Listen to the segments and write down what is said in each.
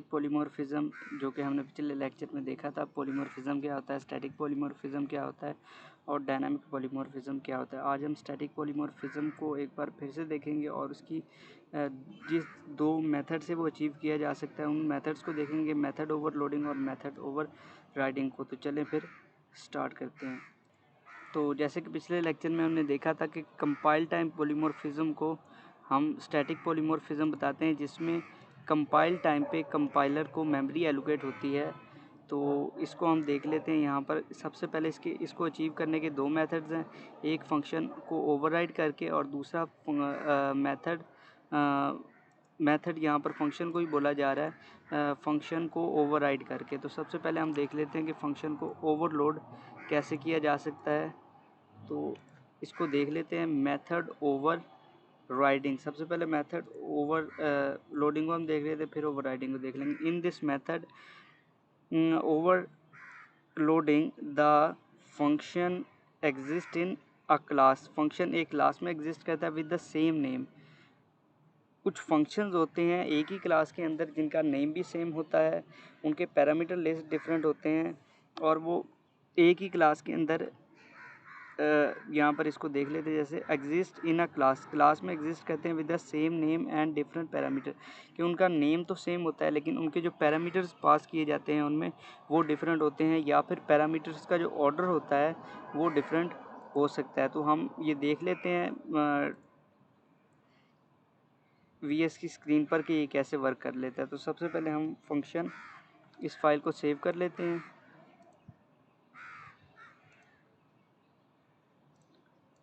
Static polymorphism, जो कि हमने पिछले लेक्चर में देखा था। पॉलीमॉर्फिज्म क्या होता है, स्टैटिक पॉलीमॉर्फिज्म क्या होता है और डायनामिक पॉलीमॉर्फिज्म क्या होता है। आज हम स्टैटिक पॉलीमॉर्फिज्म को एक बार फिर से देखेंगे और उसकी जिस दो मेथड से वो अचीव किया जा सकता है उन मेथड्स को देखेंगे, मेथड ओवरलोडिंग और मेथड ओवर राइडिंग को। तो चलें फिर स्टार्ट करते हैं। तो जैसे कि पिछले लेक्चर में हमने देखा था कि कंपाइल टाइम पॉलीमॉर्फिज्म को हम स्टैटिक पॉलीमॉर्फिज्म बताते हैं, जिसमें कंपाइल टाइम पे कंपाइलर को मेमोरी एलोकेट होती है। तो इसको हम देख लेते हैं यहाँ पर। सबसे पहले इसको अचीव करने के दो मेथड्स हैं, एक फंक्शन को ओवरराइड करके और दूसरा मेथड यहाँ पर फंक्शन को ही बोला जा रहा है, फंक्शन को ओवरराइड करके। तो सबसे पहले हम देख लेते हैं कि फंक्शन को ओवरलोड कैसे किया जा सकता है। तो इसको देख लेते हैं, मेथड ओवर राइडिंग। सबसे पहले मेथड ओवर लोडिंग को हम देख लेते हैं, फिर ओवर राइडिंग को देख लेंगे। In this method over loading the function exist in a class. Function एक क्लास में एग्जिस्ट करता है विद द सेम नेम। कुछ फंक्शंस होते हैं एक ही क्लास के अंदर जिनका नेम भी सेम होता है, उनके पैरामीटर लिस्ट डिफरेंट होते हैं और वो एक ही क्लास के अंदर यहाँ पर इसको देख लेते हैं। जैसे exist in a class, class में एग्जिस्ट करते हैं with the same name and different parameter, कि उनका नेम तो सेम होता है लेकिन उनके जो पैरामीटर्स पास किए जाते हैं उनमें वो डिफरेंट होते हैं, या फिर पैरामीटर्स का जो ऑर्डर होता है वो डिफरेंट हो सकता है। तो हम ये देख लेते हैं VS की स्क्रीन पर कि ये कैसे वर्क कर लेता है। तो सबसे पहले हम फंक्शन इस फाइल को सेव कर लेते हैं।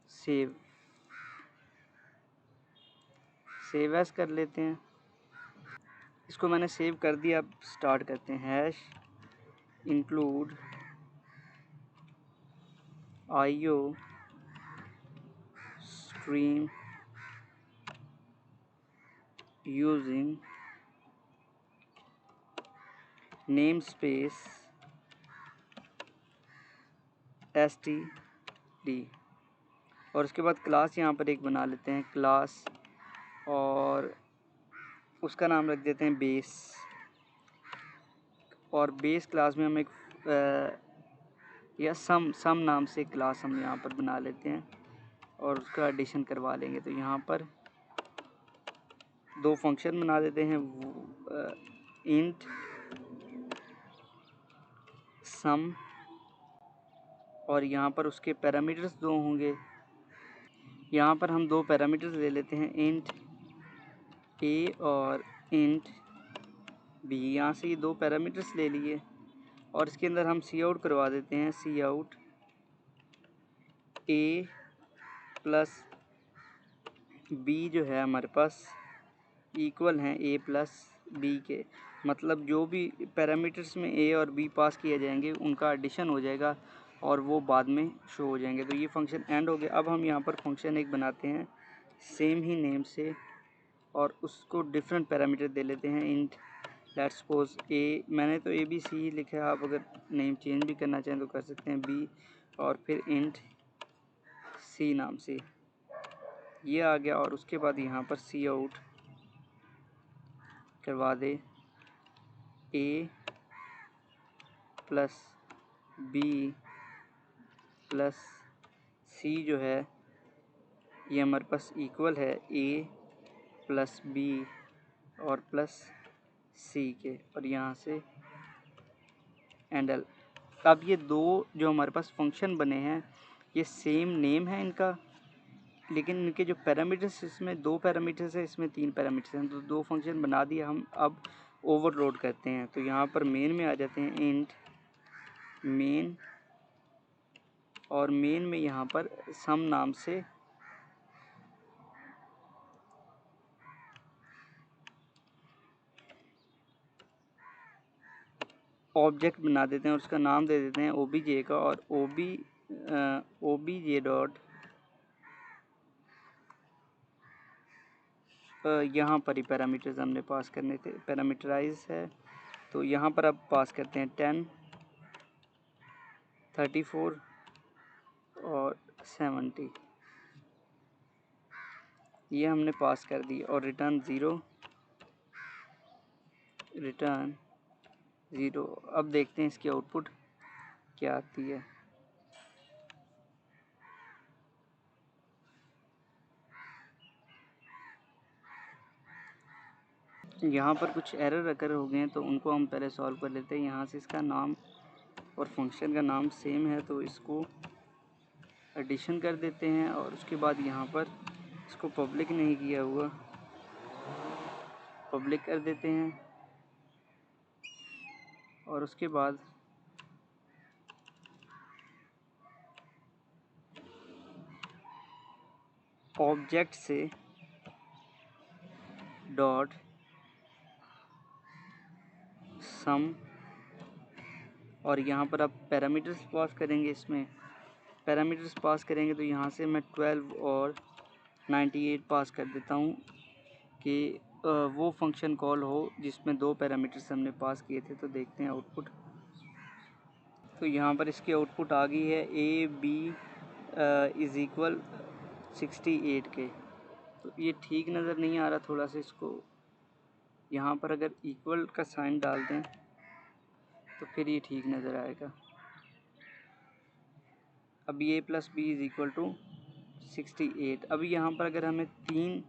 सेव एज कर लेते हैं। इसको मैंने सेव कर दिया। अब स्टार्ट करते हैं। Hash include IO stream using name space std, और उसके बाद क्लास यहाँ पर एक बना लेते हैं, क्लास, और उसका नाम रख देते हैं बेस। और बेस क्लास में हम एक या सम नाम से क्लास हम यहाँ पर बना लेते हैं और उसका एडिशन करवा लेंगे। तो यहाँ पर दो फंक्शन बना देते हैं, इंट सम, और यहाँ पर उसके पैरामीटर्स दो होंगे। यहाँ पर हम दो पैरामीटर्स ले लेते हैं, इंट ए और इंट बी। यहाँ से ये दो पैरामीटर्स ले लिए और इसके अंदर हम सी आउट करवा देते हैं, सी आउट ए प्लस बी जो है हमारे पास इक्वल हैं ए प्लस बी के। मतलब जो भी पैरामीटर्स में ए और बी पास किए जाएंगे उनका एडिशन हो जाएगा और वो बाद में शो हो जाएंगे। तो ये फंक्शन एंड हो गया। अब हम यहाँ पर फंक्शन एक बनाते हैं सेम ही नेम से और उसको डिफरेंट पैरामीटर दे लेते हैं। इंट लेट्स सपोज ए, मैंने तो ABC ही लिखा है, आप अगर नेम चेंज भी करना चाहें तो कर सकते हैं, बी, और फिर इंट सी नाम से ये आ गया। और उसके बाद यहाँ पर सी आउट करवा दे ए प्लस बी प्लस सी जो है ये हमारे पास इक्वल है ए प्लस बी और प्लस सी के, और यहाँ से एंडल। अब ये दो जो हमारे पास फंक्शन बने हैं ये सेम नेम है इनका, लेकिन इनके जो पैरामीटर्स, इसमें दो पैरामीटर्स है, इसमें तीन पैरामीटर्स हैं। तो दो फंक्शन बना दिया हम। अब ओवरलोड करते हैं। तो यहाँ पर मेन में आ जाते हैं, इंट मेन, और मेन में यहाँ पर सम नाम से ऑब्जेक्ट बना देते हैं और उसका नाम दे देते हैं OBJ का, और OBJ डॉट यहाँ पर ही पैरामीटर्स हमने पास करने थे, पैरामीटराइज है। तो यहाँ पर अब पास करते हैं 10, 34 और 70, ये हमने पास कर दी, और रिटर्न 0 रिटर्न 0। अब देखते हैं इसकी आउटपुट क्या आती है। यहाँ पर कुछ एरर अगर हो गए हैं तो उनको हम पहले सॉल्व कर लेते हैं। यहाँ से इसका नाम और फंक्शन का नाम सेम है तो इसको एडिशन कर देते हैं, और उसके बाद यहाँ पर इसको पब्लिक नहीं किया हुआ, पब्लिक कर देते हैं। और उसके बाद ऑब्जेक्ट से डॉट सम, और यहाँ पर आप पैरामीटर्स पास करेंगे। इसमें पैरामीटर्स पास करेंगे तो यहाँ से मैं 12 और 98 पास कर देता हूँ कि वो फंक्शन कॉल हो जिसमें 2 पैरामीटर्स हमने पास किए थे। तो देखते हैं आउटपुट। तो यहाँ पर इसकी आउटपुट आ गई है ए बी इज़ इक्वल 68 के। तो ये ठीक नज़र नहीं आ रहा, थोड़ा सा इसको यहाँ पर अगर इक्वल का साइन डाल दें तो फिर ये ठीक नज़र आएगा। अब a plus b is equal to 68। अभी यहाँ पर अगर हमें 3,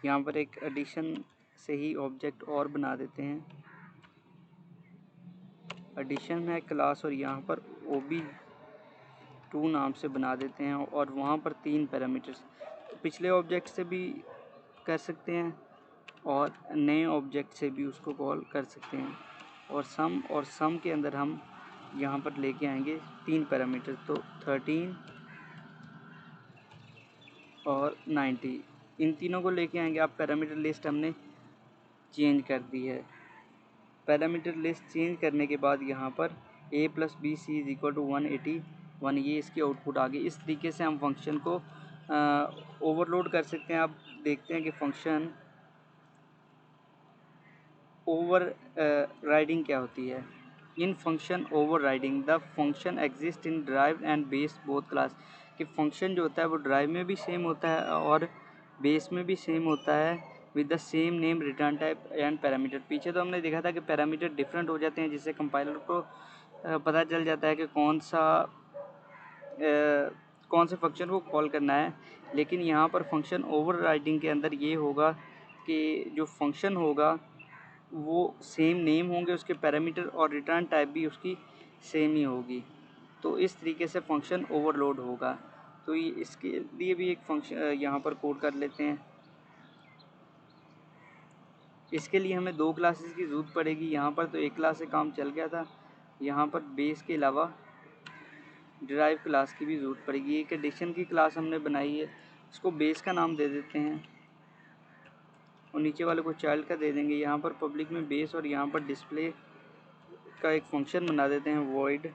यहाँ पर एक एडिशन से ही ऑब्जेक्ट और बना देते हैं। एडिशन है क्लास, और यहाँ पर OB2 नाम से बना देते हैं, और वहाँ पर 3 पैरामीटर्स पिछले ऑब्जेक्ट से भी कर सकते हैं और नए ऑब्जेक्ट से भी उसको कॉल कर सकते हैं। और सम के अंदर हम यहाँ पर लेके आएंगे 3 पैरामीटर, तो 13 और 90, इन तीनों को लेके आएंगे। आप पैरामीटर लिस्ट हमने चेंज कर दी है। पैरामीटर लिस्ट चेंज करने के बाद यहाँ पर a plus B C is equal to 181, ये इसकी आउटपुट आ गई। इस तरीके से हम फंक्शन को ओवरलोड कर सकते हैं। आप देखते हैं कि फंक्शन ओवर राइडिंग क्या होती है। In function overriding the function exist in derived and base both class, कि फंक्शन जो होता है वो ड्राइव में भी सेम होता है और बेस में भी सेम होता है with the same name return type and parameter. पीछे तो हमने देखा था कि पैरामीटर डिफरेंट हो जाते हैं, जिससे कंपाइलर को पता चल जाता है कि कौन से फंक्शन को कॉल करना है। लेकिन यहाँ पर फंक्शन ओवर राइडिंग के अंदर ये होगा कि जो फंक्शन होगा वो सेम नेम होंगे उसके पैरामीटर, और रिटर्न टाइप भी उसकी सेम ही होगी। तो इस तरीके से फंक्शन ओवरलोड होगा। तो ये इसके लिए भी एक फंक्शन यहाँ पर कोड कर लेते हैं। इसके लिए हमें 2 क्लासेस की ज़रूरत पड़ेगी। यहाँ पर तो एक क्लास से काम चल गया था, यहाँ पर बेस के अलावा ड्राइव क्लास की भी ज़रूरत पड़ेगी। एक एडिशन की क्लास हमने बनाई है, इसको बेस का नाम दे देते हैं और नीचे वाले को चाइल्ड का दे देंगे। यहाँ पर पब्लिक में बेस, और यहाँ पर डिस्प्ले का एक फंक्शन बना देते हैं वॉइड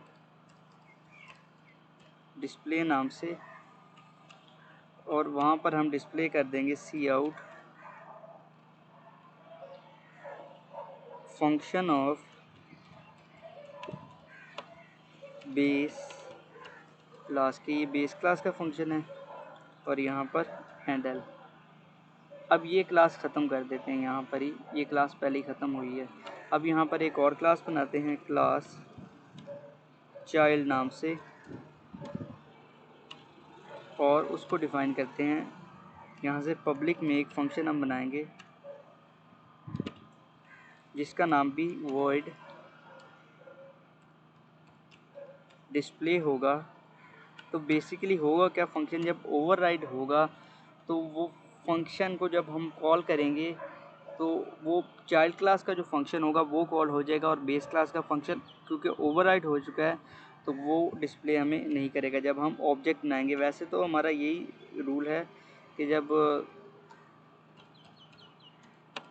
डिस्प्ले नाम से, और वहाँ पर हम डिस्प्ले कर देंगे cout function of base class के। ये बेस क्लास का फंक्शन है, और यहाँ पर हैंडल। अब ये क्लास ख़त्म कर देते हैं, यहाँ पर ही ये क्लास पहले ही ख़त्म हुई है। अब यहाँ पर एक और क्लास बनाते हैं क्लास चाइल्ड नाम से, और उसको डिफ़ाइन करते हैं। यहाँ से पब्लिक में एक फंक्शन हम बनाएंगे जिसका नाम भी वॉइड डिस्प्ले होगा। तो बेसिकली होगा क्या, फंक्शन जब ओवरराइड होगा तो वो फंक्शन को जब हम कॉल करेंगे तो वो चाइल्ड क्लास का जो फंक्शन होगा वो कॉल हो जाएगा, और बेस क्लास का फंक्शन क्योंकि ओवरराइड हो चुका है तो वो डिस्प्ले हमें नहीं करेगा जब हम ऑब्जेक्ट बनाएंगे। वैसे तो हमारा यही रूल है कि जब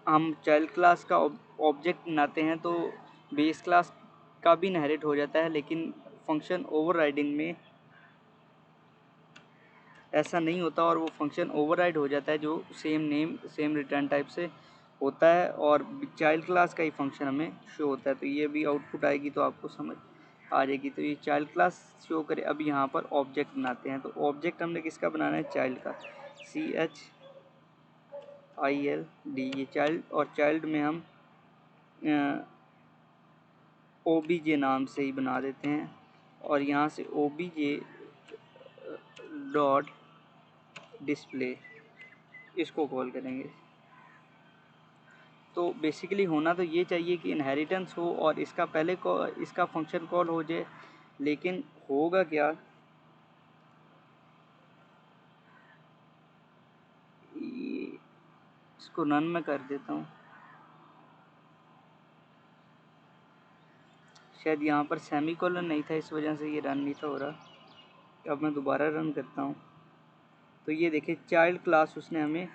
हम चाइल्ड क्लास का ऑब्जेक्ट बनाते हैं तो बेस क्लास का भी इनहेरिट हो जाता है, लेकिन फंक्शन ओवरराइडिंग में ऐसा नहीं होता, और वो फंक्शन ओवरराइड हो जाता है जो same name same return type से होता है, और चाइल्ड क्लास का ही फंक्शन हमें शो होता है। तो ये भी आउटपुट आएगी तो आपको समझ आ जाएगी। तो ये चाइल्ड क्लास शो करे। अब यहाँ पर ऑब्जेक्ट बनाते हैं, तो ऑब्जेक्ट हमने किसका बनाना है, चाइल्ड का, CHILD, ये चाइल्ड, और चाइल्ड में हम OBJ नाम से ही बना देते हैं और यहाँ से OBJ डॉट डिस्प्ले इसको कॉल करेंगे। तो बेसिकली होना तो ये चाहिए कि इनहेरिटेंस हो और इसका पहले इसका फंक्शन कॉल हो जाए, लेकिन होगा क्या, इसको रन में कर देता हूँ। शायद यहाँ पर सेमीकोलन नहीं था, इस वजह से ये रन नहीं था हो रहा। अब मैं दोबारा रन करता हूँ तो ये देखिए चाइल्ड क्लास उसने हमें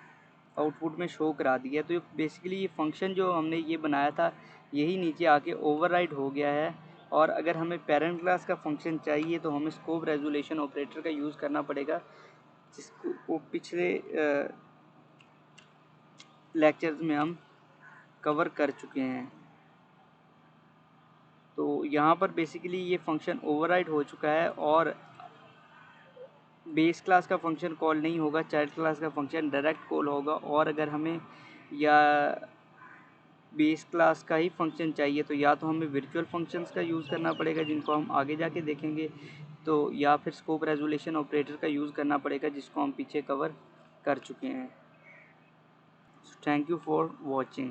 आउटपुट में शो करा दिया। तो बेसिकली ये फंक्शन जो हमने ये बनाया था यही नीचे आके ओवरराइड हो गया है। और अगर हमें पेरेंट क्लास का फंक्शन चाहिए तो हमें स्कोप रेजोल्यूशन ऑपरेटर का यूज़ करना पड़ेगा, जिसको वो पिछले लेक्चर्स में हम कवर कर चुके हैं। तो यहाँ पर बेसिकली ये फंक्शन ओवरराइड हो चुका है और बेस क्लास का फंक्शन कॉल नहीं होगा, चाइल्ड क्लास का फंक्शन डायरेक्ट कॉल होगा। और अगर हमें या बेस क्लास का ही फंक्शन चाहिए तो या तो हमें वर्चुअल फंक्शंस का यूज़ करना पड़ेगा, जिनको हम आगे जाके देखेंगे, तो या फिर स्कोप रेजोल्यूशन ऑपरेटर का यूज़ करना पड़ेगा, जिसको हम पीछे कवर कर चुके हैं। Thank you for watching.